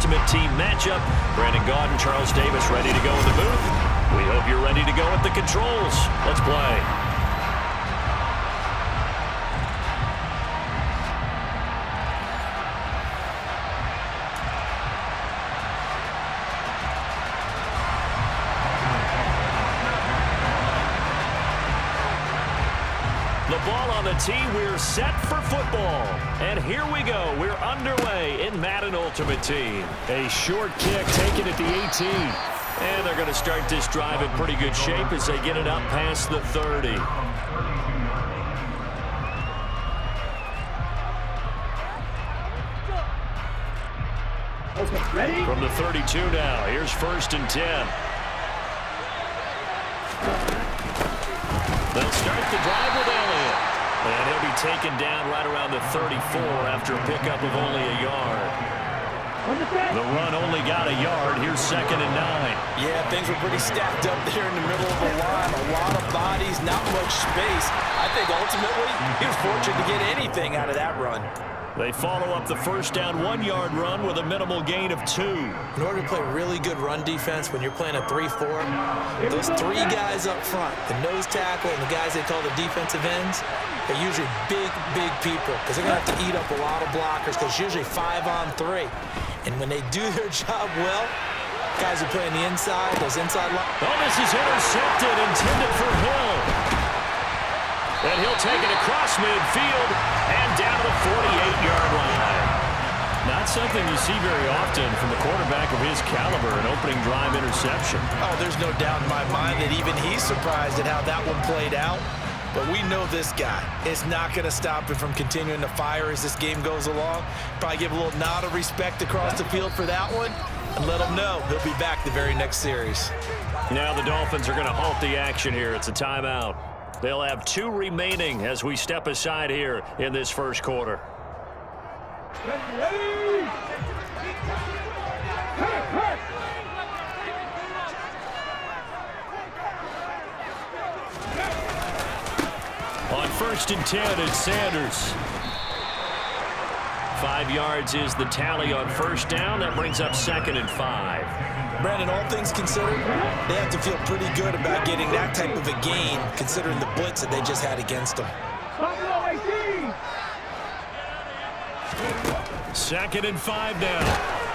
ultimate team matchup. Brandon Gaudin, Charles Davis ready to go in the booth. We hope you're ready to go at the controls. Let's play. The ball on the tee, we're set for football. And here we go. We're underway in Madden Ultimate Team. A short kick taken at the 18. And they're going to start this drive in pretty good shape as they get it up past the 30. Okay, ready? From the 32 now, here's 1st and 10. They'll start the drive with Elliott. And he'll be taken down right around the 34 after a pickup of only a yard. The run only got a yard. Here's 2nd and 9. Yeah, things were pretty stacked up there in the middle of the line. A lot of bodies, not much space. I think ultimately he was fortunate to get anything out of that run. They follow up the first down 1-yard run with a minimal gain of 2. In order to play really good run defense when you're playing a 3-4, those 3 guys up front, the nose tackle and the guys they call the defensive ends, they're usually big people because they're going to have to eat up a lot of blockers because it's usually 5-on-3. And when they do their job well, guys who play on the inside, those inside lines. Oh, this is intercepted, intended for Hill. And he'll take it across midfield and down to the 48-yard line. Not something you see very often from a quarterback of his caliber, an opening drive interception. Oh, there's no doubt in my mind that even he's surprised at how that one played out. But we know this guy is not going to stop him from continuing to fire as this game goes along. Probably give a little nod of respect across the field for that one and let him know he'll be back the very next series. Now the Dolphins are going to halt the action here. It's a timeout. They'll have 2 remaining as we step aside here in this first quarter. Ready? On 1st and 10, it's Sanders. 5 yards is the tally on 1st down. That brings up 2nd and 5. Brandon, all things considered, they have to feel pretty good about getting that type of a gain considering the blitz that they just had against them. 2nd and 5 now.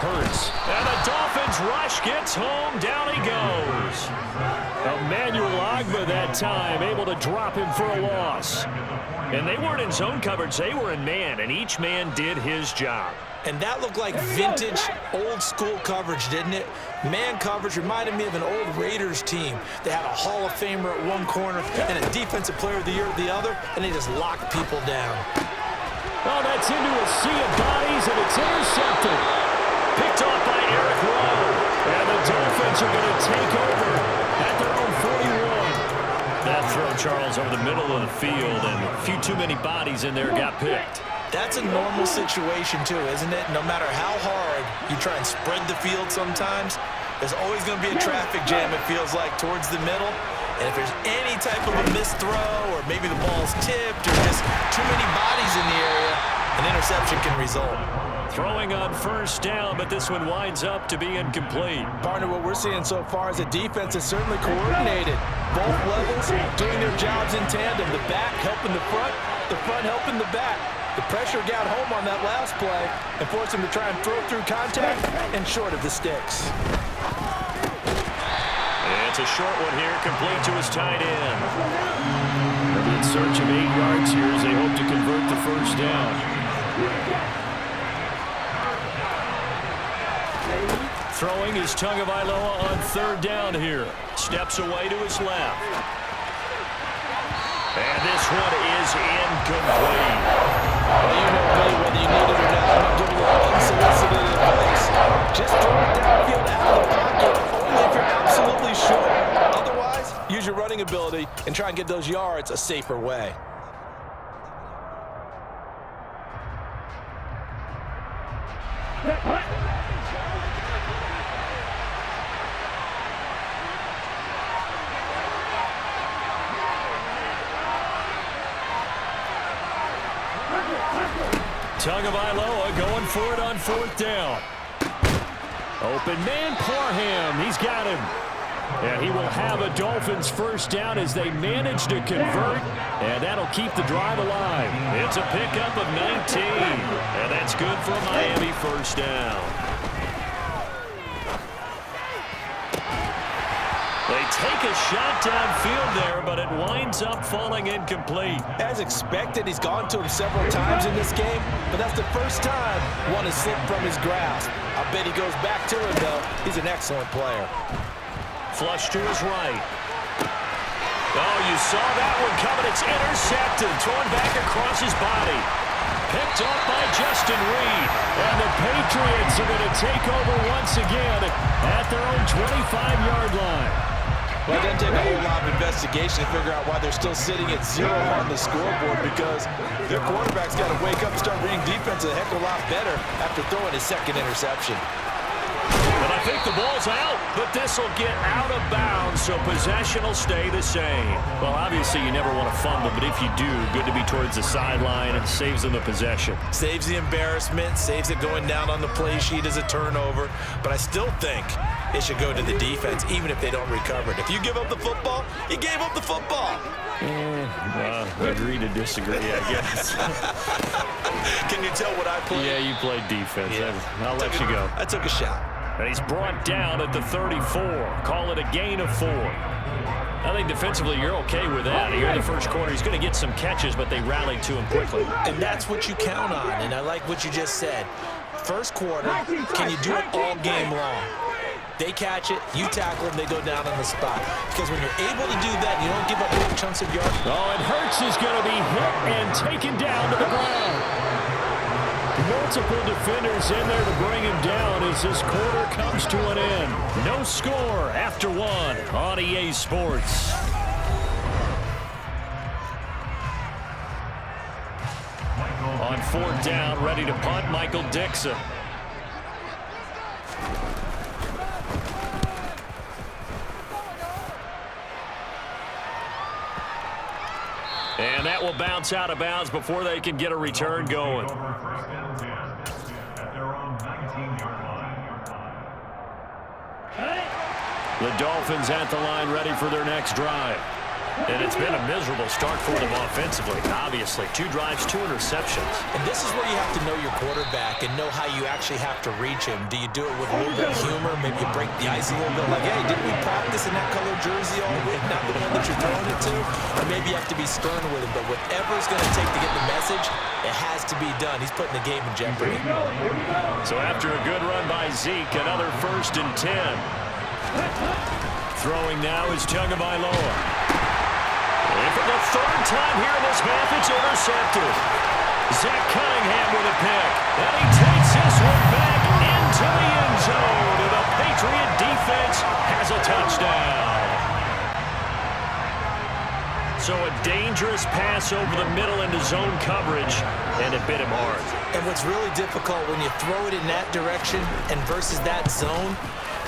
Hurts. And the Dolphins rush gets home. Down he goes. Emmanuel Ogbah that time able to drop him for a loss. And they weren't in zone coverage. They were in man, and each man did his job. And that looked like vintage, old-school coverage, didn't it? Man coverage reminded me of an old Raiders team. They had a Hall of Famer at one corner and a Defensive Player of the Year at the other, and they just locked people down. Oh, that's into a sea of bodies, and it's intercepted. Picked off by Eric Rowe. And the Dolphins are going to take over at their own 41. That throw, Charles, over the middle of the field, and a few too many bodies in there got picked. That's a normal situation, too, isn't it? No matter how hard you try and spread the field sometimes, there's always going to be a traffic jam, it feels like, towards the middle. And if there's any type of a missed throw or maybe the ball's tipped or just too many bodies in the area, an interception can result. Throwing on 1st down, but this one winds up to be incomplete. Partner, what we're seeing so far is the defense is certainly coordinated. Both levels doing their jobs in tandem. The back helping the front helping the back. The pressure got home on that last play and forced him to try and throw through contact and short of the sticks. It's a short one here, complete to his tight end. They'll be in search of 8 yards here as they hope to convert the 1st down. Throwing is Tagovailoa on 3rd down here. Steps away to his left. And this one is incomplete. Well, you know me, whether you need it or not, I'm going to give you a little unsolicited advice. Just throw it downfield out of the pocket, only if you're absolutely sure. Otherwise, use your running ability and try and get those yards a safer way. Tagovailoa going for it on 4th down. Open man, Parham. He's got him. And he will have a Dolphins first down as they manage to convert, and that'll keep the drive alive. It's a pickup of 19, and that's good for a Miami first down. They take a shot downfield there, but it winds up falling incomplete. As expected, he's gone to him several times in this game, but that's the first time one has slipped from his grasp. I bet he goes back to him, though. He's an excellent player. Flush to his right. Oh, you saw that one coming. It's intercepted. Thrown back across his body. Picked up by Justin Reed. And the Patriots are going to take over once again at their own 25-yard line. Well, it doesn't take a whole lot of investigation to figure out why they're still sitting at 0 on the scoreboard, because their quarterback's got to wake up and start reading defense a heck of a lot better after throwing his second interception. But I think the ball's out, but this will get out of bounds, so possession will stay the same. Well, obviously you never want to fumble, but if you do, good to be towards the sideline and saves them the possession. Saves the embarrassment, saves it going down on the play sheet as a turnover, but I still think it should go to the defense, even if they don't recover it. If you give up the football, you gave up the football. Agree to disagree, I guess. Can you tell what I played? Yeah, you played defense. Yeah. I'll let you go. I took a shot. And he's brought down at the 34. Call it a gain of 4. I think defensively you're okay with that. Here in the first quarter, he's going to get some catches, but they rallied to him quickly. And that's what you count on, and I like what you just said. First quarter, can you do it all game long? They catch it, you tackle them, they go down on the spot. Because when you're able to do that, you don't give up big chunks of yards. Oh, and Hurts is going to be hit and taken down to the ground. Multiple defenders in there to bring him down as this quarter comes to an end. No score after 1 on EA Sports. On 4th down, ready to punt, Michael Dixon. And that will bounce out of bounds before they can get a return going. The Dolphins at the line ready for their next drive. And it's been a miserable start for them offensively, obviously. 2 drives, 2 interceptions. And this is where you have to know your quarterback and know how you actually have to reach him. Do you do it with a little bit of humor? Maybe you break the ice a little bit, like, hey, didn't we practice in that color jersey all week, not the one that you're throwing it to? Or maybe you have to be stern with him. But whatever it's going to take to get the message, it has to be done. He's putting the game in jeopardy. So after a good run by Zeke, another 1st and 10. Throwing now is Tagovailoa. And for the 3rd time here in this half, it's intercepted. Zach Cunningham with a pick. And he takes this one back into the end zone. And the Patriot defense has a touchdown. So a dangerous pass over the middle into zone coverage, and it bit him hard. And what's really difficult when you throw it in that direction and versus that zone,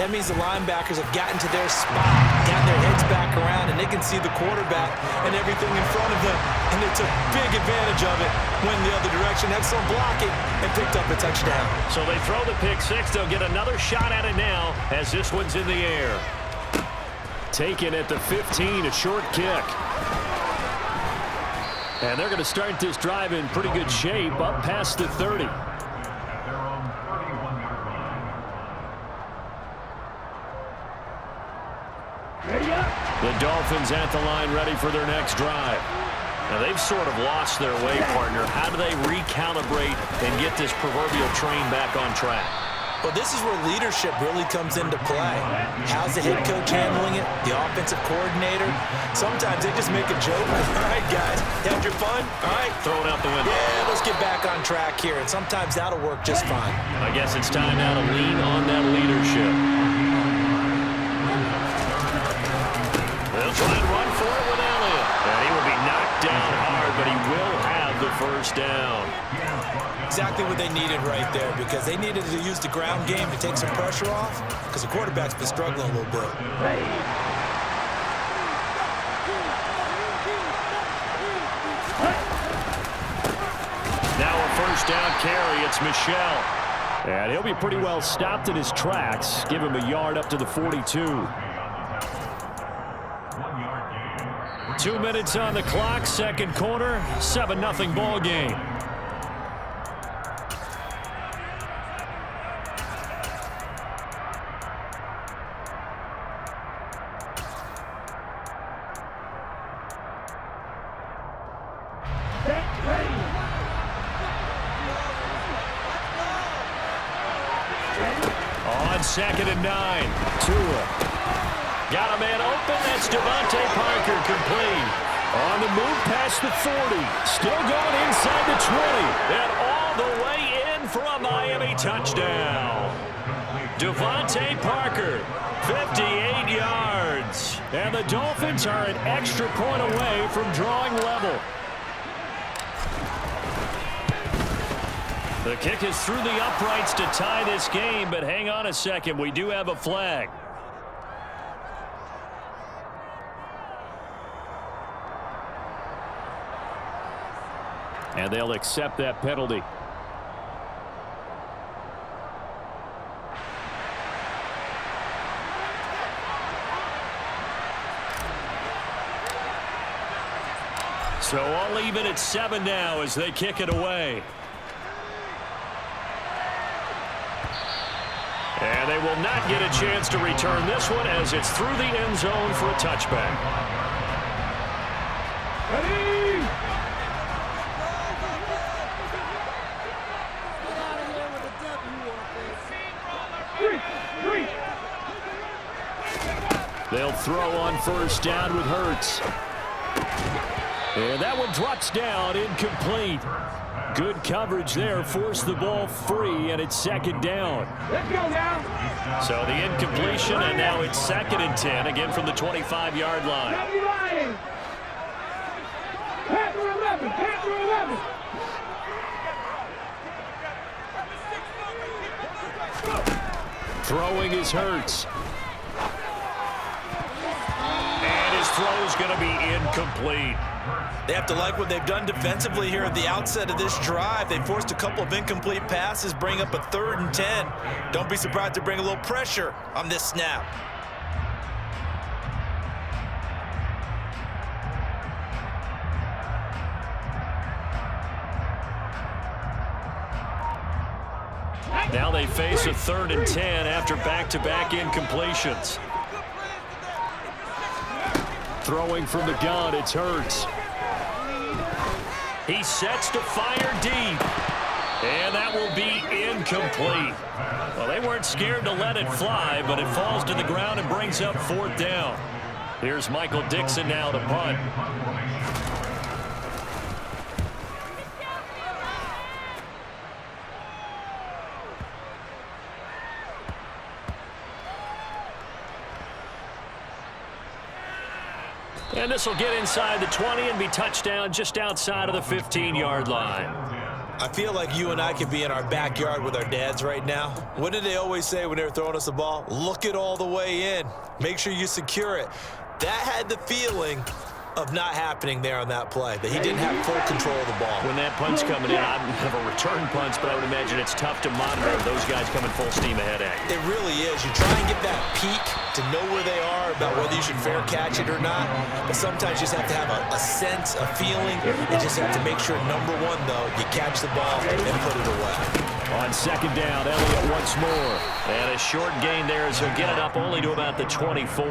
that means the linebackers have gotten to their spot, gotten their heads back around, and they can see the quarterback and everything in front of them. And they took big advantage of it, went the other direction, had some blocking, and picked up a touchdown. So they throw the pick 6. They'll get another shot at it now as this one's in the air. Taken at the 15, a short kick. And they're going to start this drive in pretty good shape, up past the 30. The Dolphins at the line ready for their next drive. Now they've sort of lost their way, partner. How do they recalibrate and get this proverbial train back on track? Well, this is where leadership really comes into play. How's the head coach handling it? The offensive coordinator? Sometimes they just make a joke. All right, guys, you had your fun? All right. Throw it out the window. Yeah, let's get back on track here. And sometimes that'll work just fine. I guess it's time now to lean on that leadership. They'll try and run for it with Elliott. And he will be knocked down hard, but he will have the first down. Exactly what they needed right there, because they needed to use the ground game to take some pressure off, because the quarterback's been struggling a little bit. Now a first down carry. It's Michel. And he'll be pretty well stopped in his tracks. Give him a yard up to the 42. 2 minutes on the clock, second quarter, 7-0 ball game. On 2nd and 9, Tua. Got a man open. That's Devontae Parker, complete. On the move past the 40. Still going inside the 20. And all the way in for a Miami touchdown. Devontae Parker, 58 yards. And the Dolphins are an extra point away from drawing level. The kick is through the uprights to tie this game, but hang on a second. We do have a flag. And they'll accept that penalty. So all even at 7 now as they kick it away. And they will not get a chance to return this one as it's through the end zone for a touchback. Ready? They'll throw on first down with Hurts. And that one drops down, incomplete. Good coverage there, forced the ball free, and it's 2nd down. Let's go now. So the incompletion, and now it's 2nd and 10, again from the 25-yard line. Panther 11, Panther 11. Throwing is Hurts. And his throw is going to be incomplete. They have to like what they've done defensively here at the outset of this drive. They forced a couple of incomplete passes, bring up a 3rd and 10. Don't be surprised to bring a little pressure on this snap. Now they face a 3rd and 10 after back-to-back incompletions. Throwing from the gun, it's Hurts. He sets to fire deep. And that will be incomplete. Well, they weren't scared to let it fly, but it falls to the ground and brings up 4th down. Here's Michael Dixon now to punt. And this will get inside the 20 and be touchdown just outside of the 15-yard line. I feel like you and I could be in our backyard with our dads right now. What did they always say when they were throwing us the ball? Look it all the way in. Make sure you secure it. That had the feeling of not happening there on that play, that he didn't have full control of the ball. When that punt's coming in, I don't have a return punch, but I would imagine it's tough to monitor those guys coming full steam ahead at you. It really is. You try and get that peek to know where they are, about whether you should fair catch it or not, but sometimes you just have to have a sense, a feeling, and just have to make sure, number one, though, you catch the ball and put it away. On 2nd down, Elliott once more. And a short gain there as he'll get it up only to about the 24.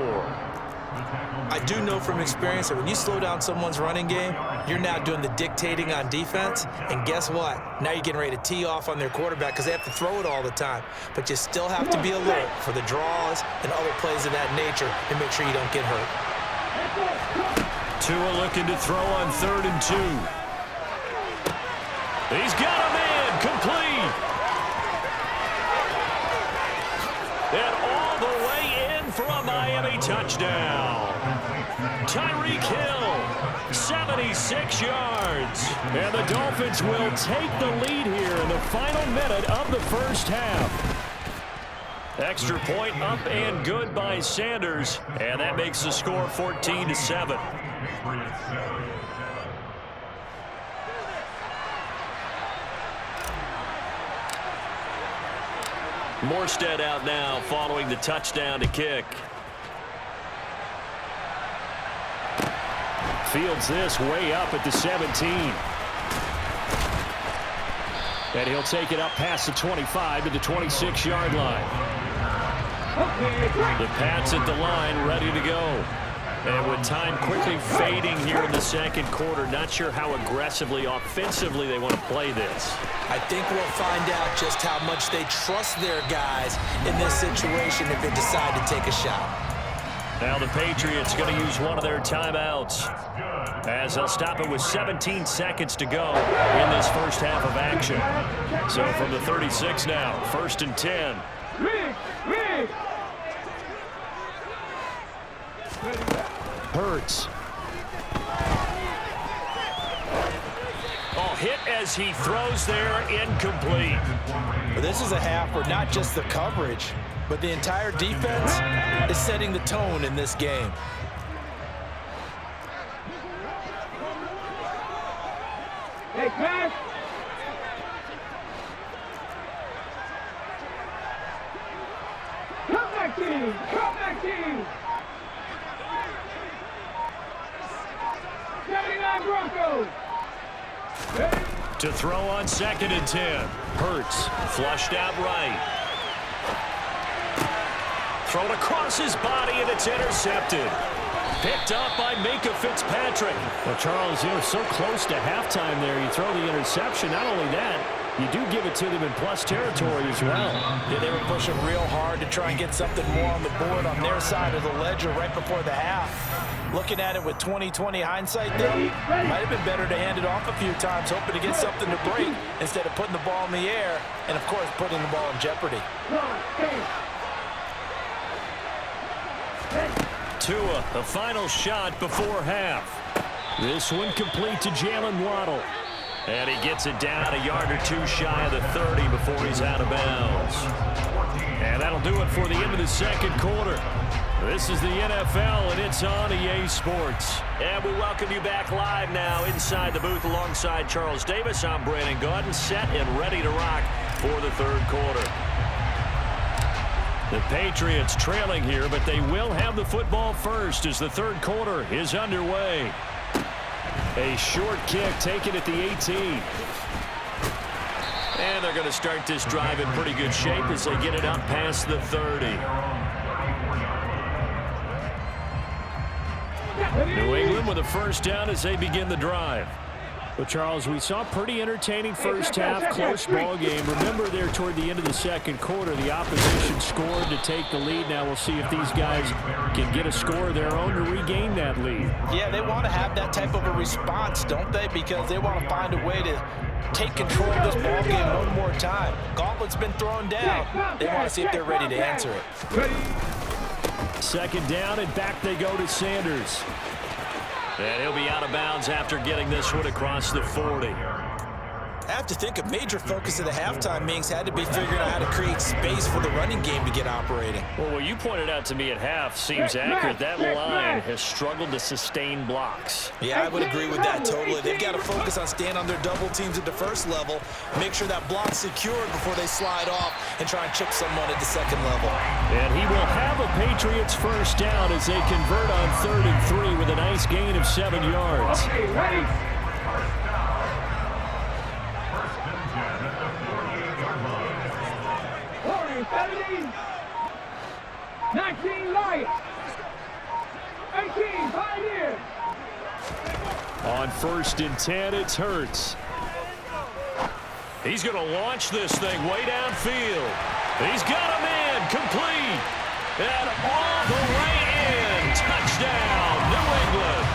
I do know from experience that when you slow down someone's running game, you're now doing the dictating on defense, and guess what? Now you're getting ready to tee off on their quarterback because they have to throw it all the time. But you still have to be alert for the draws and other plays of that nature and make sure you don't get hurt. Tua looking to throw on 3rd and 2. He's got a man, complete. And all the way in for a Miami touchdown. Tyreek Hill, 76 yards. And the Dolphins will take the lead here in the final minute of the first half. Extra point up and good by Sanders. And that makes the score 14-7. Morstead out now following the touchdown to kick. Fields this way up at the 17. And he'll take it up past the 25 to the 26-yard line. The Pats at the line ready to go. And with time quickly fading here in the second quarter, not sure how aggressively, offensively they want to play this. I think we'll find out just how much they trust their guys in this situation if they decide to take a shot. Now the Patriots going to use one of their timeouts as they'll stop it with 17 seconds to go in this first half of action. So from the 36 now, 1st and 10. Hurts. Oh, hit as he throws there, incomplete. This is a half where not just the coverage, but the entire defense is setting the tone in this game. Hey, pass. Come back team! Come back team! 79 Broncos! To throw on 2nd and 10. Hurts flushed out right. Thrown across his body, and it's intercepted. Picked up by Minka Fitzpatrick. Well, Charles, you're so close to halftime there. You throw the interception. Not only that, you do give it to them in plus territory as well. Yeah, they were pushing real hard to try and get something more on the board on their side of the ledger right before the half. Looking at it with 20/20 hindsight, though, might have been better to hand it off a few times, hoping to get something to break instead of putting the ball in the air and, of course, putting the ball in jeopardy. Tua, the final shot before half. This one complete to Jalen Waddle. And he gets it down a yard or two shy of the 30 before he's out of bounds. And that'll do it for the end of the second quarter. This is the NFL, and it's on EA Sports. And we welcome you back live now inside the booth alongside Charles Davis. I'm Brandon Gaudin, set and ready to rock for the third quarter. The Patriots trailing here, but they will have the football first as the third quarter is underway. A short kick taken at the 18. And they're going to start this drive in pretty good shape as they get it up past the 30. New England with a first down as they begin the drive. Well, Charles, we saw a pretty entertaining first half, close ball game. Remember there toward the end of the second quarter, the opposition scored to take the lead. Now we'll see if these guys can get a score of their own to regain that lead. Yeah, they want to have that type of a response, don't they? Because they want to find a way to take control of this ball game one more time. Gauntlet's been thrown down. They want to see if they're ready to answer it. Second down, and back they go to Sanders. And he'll be out of bounds after getting this one across the 40. I have to think a major focus of the halftime meetings had to be figuring out how to create space for the running game to get operating. Well, what you pointed out to me at half seems accurate. That line has struggled to sustain blocks. Yeah, I would agree with that totally. They've got to focus on staying on their double teams at the first level, make sure that block's secured before they slide off and try and chip someone at the second level. And he will have a Patriots first down as they convert on 3rd and 3 with a nice gain of 7 yards. Okay, ready? 19 Lions. 18 Pioneers. On 1st and 10, it's Hurts. He's going to launch this thing way downfield. He's got him in, complete. And all the way in. Touchdown, New England.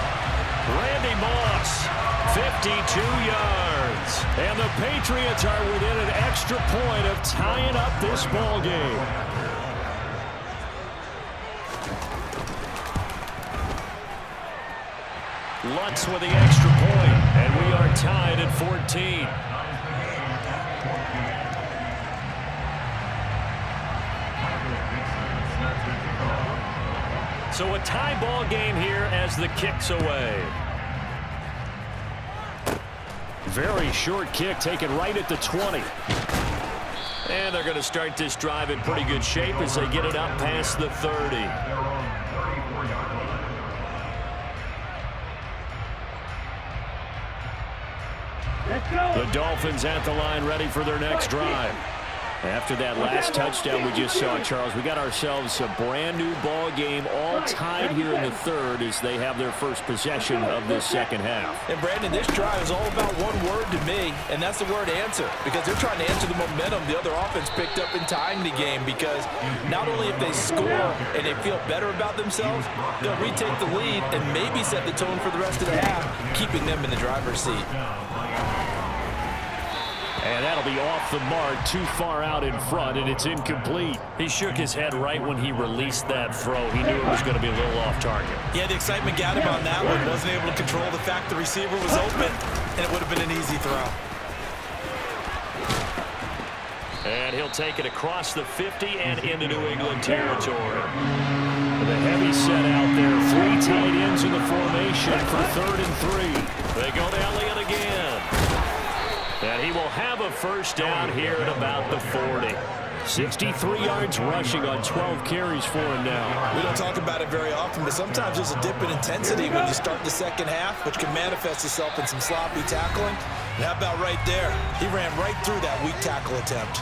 Randy Moss, 52 yards. And the Patriots are within an extra point of tying up this ball game. Lutz with the extra point, and we are tied at 14. So a tie ball game here as the kick's away. Very short kick taken right at the 20. And they're going to start this drive in pretty good shape as they get it up past the 30. Let's go. The Dolphins at the line ready for their next drive. After that last touchdown we just saw, Charles, we got ourselves a brand new ball game, all tied here in the third as they have their first possession of this second half. And Brandon, this drive is all about one word to me, and that's the word answer, because they're trying to answer the momentum the other offense picked up in tying the game, because not only if they score and they feel better about themselves, they'll retake the lead and maybe set the tone for the rest of the half, keeping them in the driver's seat. And that'll be off the mark, too far out in front, and it's incomplete. He shook his head right when he released that throw. He knew it was going to be a little off target. Yeah, the excitement got him on that one. Wasn't able to control the fact the receiver was open, and it would have been an easy throw. And he'll take it across the 50 and into New England territory. The heavy set out there. 3 tight ends in the formation for 3rd and 3. They go to Elliott again. And he will have a first down here at about the 40. 63 yards rushing on 12 carries for him now. We don't talk about it very often, but sometimes there's a dip in intensity when you start the second half, which can manifest itself in some sloppy tackling. And how about right there? He ran right through that weak tackle attempt.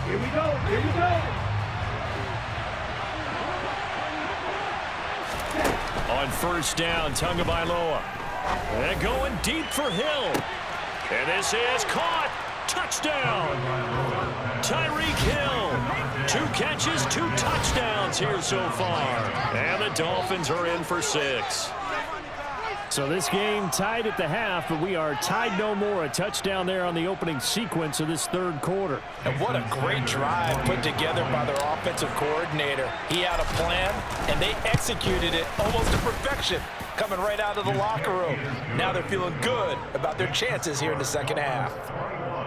Here we go. Here we go. On first down, Tagovailoa. And going deep for Hill. And this is caught. Touchdown. Tyreek Hill. 2 catches, 2 touchdowns here so far. And the Dolphins are in for 6. So this game tied at the half, but we are tied no more. A touchdown there on the opening sequence of this third quarter. And what a great drive put together by their offensive coordinator. He had a plan, and they executed it almost to perfection, coming right out of the locker room. Now they're feeling good about their chances here in the second half.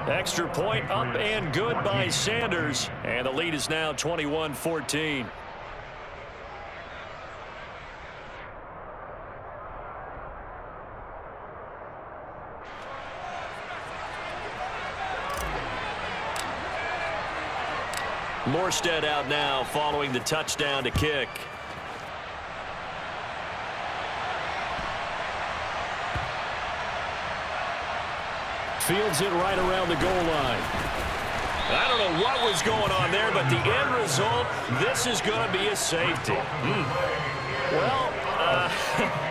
Extra point up and good by Sanders. And the lead is now 21-14. Morstead out now following the touchdown to kick. Fields it right around the goal line. I don't know what was going on there, but the end result, this is going to be a safety. Well,